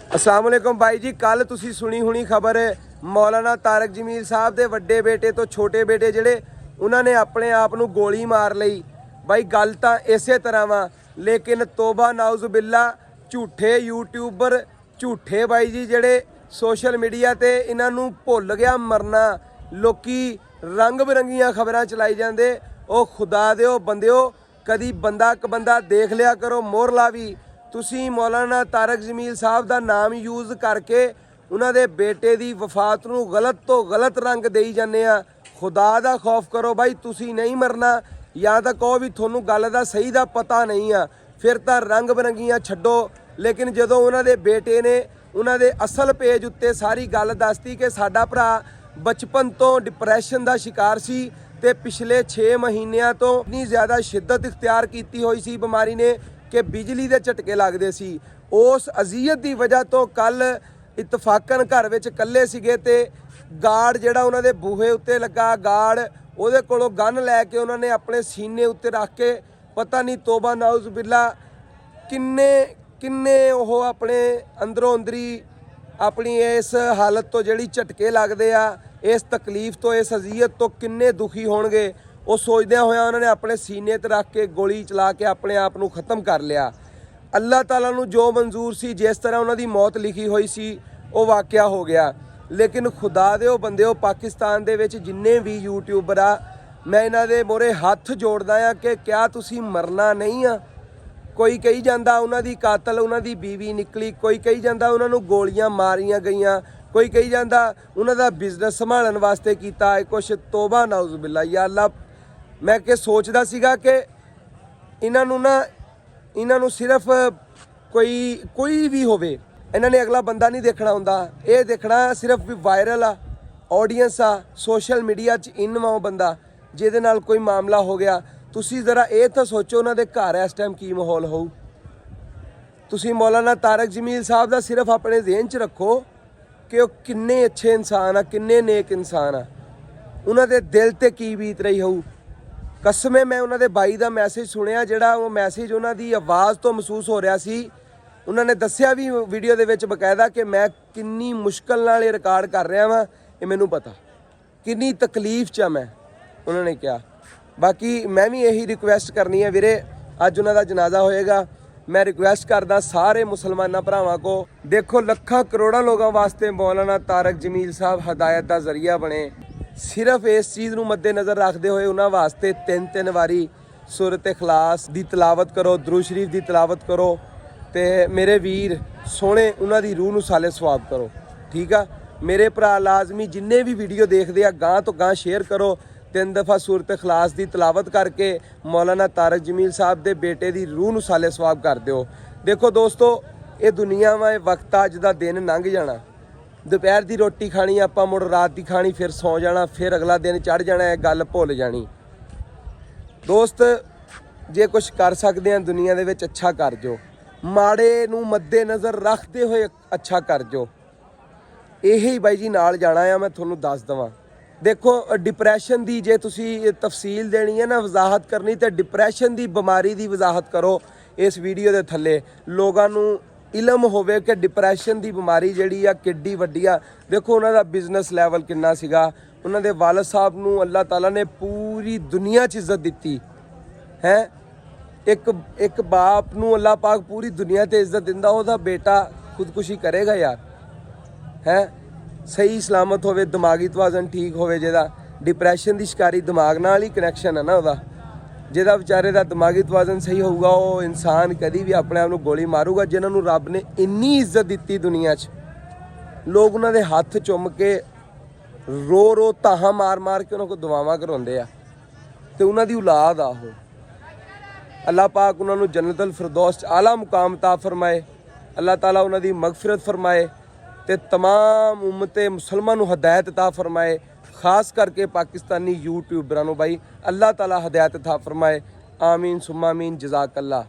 अस्सलाम वालेकुम भाई जी। कल तुसी सुनी हुनी खबर मौलाना तारक जमील साहब के वड्डे बेटे तो छोटे बेटे जिहड़े उन्होंने अपने आप नूं गोली मार लई। भाई गल तां इसे तरह वा, लेकिन तोबा नाउज़ बिल्ला झूठे यूट्यूबर झूठे भाई जी जिहड़े सोशल मीडिया ते इन्हां नूं भुल गया मरना। लोकी रंग बिरंगियां खबरां चलाई जांदे। ओ खुदा दिओ बंदिओ, कदी बंदा क बंदा देख लिया करो मोहरला भी। तुसी मौलाना तारक जमील साहब का नाम यूज़ करके उन्हां दे बेटे की वफात नूं गलत तो गलत रंग देई जाने आ। खुदा दा खौफ करो भाई, तुसी नहीं मरना। या तो कहो भी थोनू गल दा सही दा पता नहीं आ, फिर तो रंग बिरंगियां छड्डो। लेकिन जदों उन्हां दे बेटे ने उन्हां दे असल पेज उत्ते सारी गल दसती कि साडा भरा बचपन तो डिप्रैशन का शिकार सी ते पिछले 6 महीनों तो इतनी ज़्यादा शिद्दत इख्तियार की हुई सी बीमारी ने कि बिजली के झटके लगते सी। उस अजीयत की वजह तो कल इतफाकन घर विच कल्ले सीगे ते गार्ड जिहड़ा उन्हां दे बूहे उत्ते लगा, गार्ड उहदे कोलों गन लैके उन्होंने अपने सीने उत्ते रख के पता नहीं तोबा नाउज़ बिल्ला किन्ने किन्ने ओह अपने अंदरों अंदरी अपनी इस हालत तो जिहड़ी झटके लगदे आ, इस तकलीफ तो इस अजीयत तो किन्ने दुखी होणगे। वो सोचद्या होया उन्होंने अपने सीने ते रख के गोली चला के अपने आप नूं खत्म कर लिया। अल्लाह ताला नूं जो मंजूर सी, जिस तरह उन्हां दी मौत लिखी हुई सी, वो वाकया हो गया। लेकिन खुदा दिओ बंदिओ, पाकिस्तान दे विच जिन्ने भी यूट्यूबर आ, मैं इन्हां दे मोहरे हत्थ जोड़दा आ कि क्या तुसी मरना नहीं आ। कोई कही जांदा उन्हां दी कातल उन्हां दी बीवी निकली, कोई कही जांदा उन्हां नूं गोलियां मारियां गईयां, कोई कही जांदा उन्हां दा बिजनेस संभालण वास्ते कीता है कुछ। तोबा नाउज़ बिल्ला। या अल्लाह, मैं कि सोचदा सीगा कि इन्हां नूं ना इन्हां नूं सिर्फ कोई भी होवे, इन्हां ने अगला बंदा नहीं देखना हुंदा। ये देखना सिर्फ भी वायरल आ, ऑडियंस आ, सोशल मीडिया च इन वो बंदा जिहदे नाल कोई मामला हो गया। तुसी ज़रा ये तो सोचो उन्हां दे घर इस टाइम की माहौल होऊ। तुसी मौलाना तारक जमील साहब दा सिर्फ अपने ज़हन च रखो कि वह किन्ने अच्छे इंसान आ, किन्ने नेक इंसान आ। उन्हां दे दिल ते की बीत रही होऊ। कसमे मैं उन्हां दे बाई दा मैसेज सुनिया, जिहड़ा वो मैसेज उन्हां दी आवाज़ तो महसूस हो रहा सी। उन्होंने दस्सिया भी वीडियो दे विच बकायदा कि मैं किन्नी मुश्किल नाल ये रिकॉर्ड कर रहा वां, ये मैनू पता किन्नी तकलीफ च मैं, उन्होंने कहा। बाकी मैं भी यही रिक्वेस्ट करनी है वीरे, अज उन्हां दा जनाजा होएगा, मैं रिक्वेस्ट करदा सारे मुसलमाना भरावां को, देखो लखां करोड़ां लोगों वास्ते मौलाना तारक जमील साहब हदायत का जरिया बने। सिर्फ इस चीज़ को मद्देनज़र रखते हुए उन्होंने वास्ते 3-3 वारी सूरत इखलास की तलावत करो, दरूद शरीफ की तलावत करो, तो मेरे वीर सोने उन्हों की रूह नूं साले सवाब करो। ठीक आ मेरे भरा, लाजमी जिन्ने भी वीडियो देखते हैं गांह तो गांह शेयर करो। 3 दफ़ा सूरत इखलास की तलावत करके मौलाना तारक जमील साहब के बेटे की रूह नूं साले सवाब कर दो। देखो दोस्तों, ये दुनिया वा वक्त अज का दिन लंघ जाना, दोपहर की रोटी खानी आपां, मुड़ रात की खानी, फिर सौ जाना, फिर अगला दिन चढ़ जाना, है गल भुल जानी। दोस्त जे कुछ कर सकते हैं दुनिया दे विच अच्छा कर जो, माड़े नूं मद्देनज़र रखते हुए अच्छा कर जो। यही बाई जी नाल जाना है, मैं तुहानूं दस देवां। देखो डिप्रैशन की जे तुसी तफसील देनी है ना, वजाहत करनी, तो डिप्रैशन की बीमारी की वजाहत करो इस वीडियो के थल्ले। लोगों नूं इलम होवे कि डिप्रैशन की बीमारी जिहड़ी आ किड्डी वड्डी आ। देखो उन्हां दा बिजनेस लैवल किन्ना सीगा, उन्हां दे वालिद साहब नूं अल्लाह ताला ने पूरी दुनिया च इज्जत दित्ती है। एक बाप नूं अल्लाह पाक पूरी दुनिया ते इज्जत दिंदा, उहदा बेटा खुदकुशी करेगा यार है। सही सलामत होवे, दिमागी तवाजन ठीक होवे, जिहदा डिप्रैशन की शिकारी दिमाग नाल ही कनैक्शन है ना उहदा, जिहदा बेचारे का दिमागी तवाजन सही होगा, वो इंसान कभी भी अपने आप को गोली मारूगा। जिन्होंने रब ने इन्नी इज्जत दी दुनिया च, लोग उन्होंने हथ चुम के रो रो ताहा मार मार के उन्होंने दुआवां करवाते हैं, तो उन्होंने औलाद आ वो। अल्लाह पाक उन्होंने जन्नतुल फिरदौस आला मुकाम ता फरमाए, अल्लाह ताला उन्होंने मगफिरत फरमाए, तो तमाम उम्मते मुसलमान हदायत ता फरमाए। खास करके पाकिस्तानी यूट्यूबरां नूं भाई अल्लाह ताला हदायत था फरमाए। आमीन सुम्मा आमीन, जज़ाकल्लाह।